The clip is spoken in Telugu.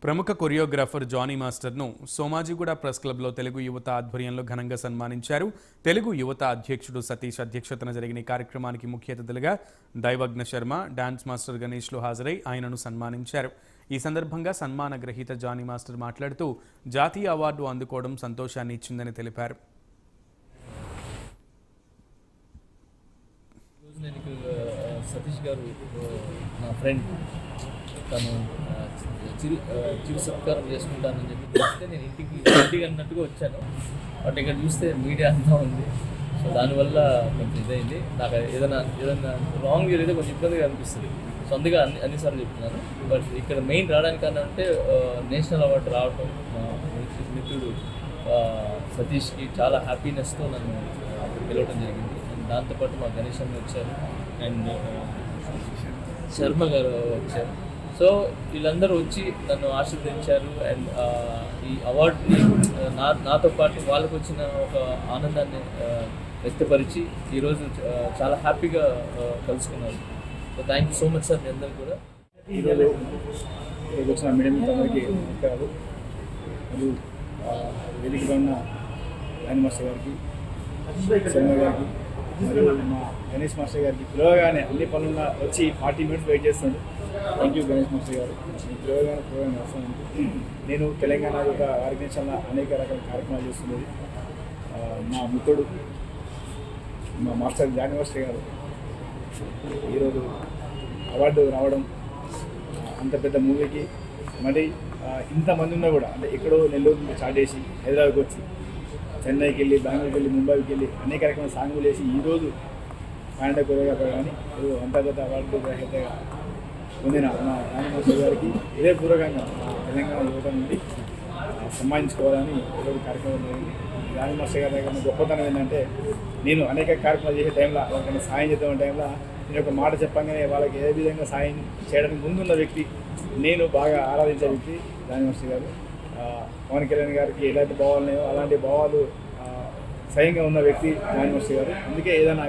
ప్రముఖ కొరియోగ్రాఫర్ జానీ మాస్టర్ను సోమాజిగూడ ప్రెస్ క్లబ్లో తెలుగు యువత ఆధ్వర్యంలో ఘనంగా సన్మానించారు. తెలుగు యువత అధ్యక్షుడు సతీష్ అధ్యక్షతన జరిగిన కార్యక్రమానికి ముఖ్య అతిథులుగా దైవజ్ఞ శర్మ, డాన్స్ మాస్టర్ గణేష్లు హాజరై ఆయనను సన్మానించారు. ఈ సందర్భంగా సన్మాన గ్రహీత జానీ మాస్టర్ మాట్లాడుతూ జాతీయ అవార్డు అందుకోవడం సంతోషాన్ని ఇచ్చిందని తెలిపారు. సతీష్ గారు నా ఫ్రెండ్, తను చిరు సత్కారం చేసుకుంటానని చెప్పి నేను ఇంటికి అన్నట్టుగా వచ్చాను. బట్ ఇక్కడ చూస్తే మీడియా అంతా ఉంది. సో దానివల్ల కొంచెం ఇదైంది. నాకు ఏదైనా రాంగ్ జరిగితే కొంచెం ఇబ్బందిగా అనిపిస్తుంది. సో అందుకే అన్నిసార్లు చెప్తున్నాను. బట్ ఇక్కడ మెయిన్ రావడానికి కారణం అంటే నేషనల్ అవార్డు రావటం, మా మిత్రుడు సతీష్కి చాలా హ్యాపీనెస్తో నన్ను పిలవడం జరిగింది. అండ్ దాంతోపాటు మా గణేష్ అన్న వచ్చారు, అండ్ శర్మ గారు వచ్చారు. సో వీళ్ళందరూ వచ్చి నన్ను ఆశీర్వదించారు. అండ్ ఈ అవార్డుని నాతో పాటు వాళ్ళకు వచ్చిన ఒక ఆనందాన్ని వ్యక్తపరిచి ఈరోజు చాలా హ్యాపీగా కలుసుకున్నారు. So thank you so much sir మీ అందరూ కూడా. ఈరోజు వచ్చిన మీడియా అందరికీ నమస్కారాలు. మరియు వేదికగా ఉన్న జానీ మాస్టర్ గారికి, శర్మ గారికి, మరియు మా గణేష్ మాస్టర్ గారికి పిలవగానే అన్ని పనులున్నా వచ్చి 40 minutes వెయిట్ చేస్తుండే. థ్యాంక్ యూ గణేష్ మాస్టర్ గారు. పిలవగానే ప్రోగ్రామ్ వస్తాను. నేను తెలంగాణ యొక్క ఆర్గనైజేషన్లో అనేక రకాల కార్యక్రమాలు చేస్తున్నది. మా మిత్రుడు మా మాస్టర్ జానీ మాస్టర్ గారు ఈరోజు అవార్డు రావడం, అంత పెద్ద మూవీకి మరి ఇంతమంది ఉన్నా కూడా, అంటే ఎక్కడో నెల్లూరు నుండి స్టార్ట్ చేసి హైదరాబాద్కి వచ్చి చెన్నైకి వెళ్ళి, బెంగళూరుకి వెళ్ళి, ముంబైకి వెళ్ళి అనేక రకమైన సాంగులు వేసి ఈరోజు పాండ కొరియోగ్రాఫర్ కానీ అంతర్గత అవార్డు గ్రహీతగా పొందిన మా జానీ మాస్టర్ గారికి ఇదే పూర్వకంగా తెలంగాణ యువత నుండి సన్మానించుకోవాలని ఈరోజు కార్యక్రమం జరిగింది. జానీ మాస్టర్ గారి దగ్గర గొప్పతనం ఏంటంటే, నేను అనేక కార్యక్రమాలు చేసే టైంలో, వాళ్ళకన్నా సాయం చేద్దాం టైంలో నేను ఒక మాట చెప్పగానే వాళ్ళకి ఏ విధంగా సాయం చేయడానికి ముందున్న వ్యక్తి, నేను బాగా ఆరాధించే వ్యక్తి జానీ మాస్టర్ గారు. పవన్ కళ్యాణ్ గారికి ఎలాంటి భావాలు ఉన్నాయో అలాంటి భావాలు స్వయంగా ఉన్న వ్యక్తి జానీ మాస్టర్ గారు. అందుకే ఏదైనా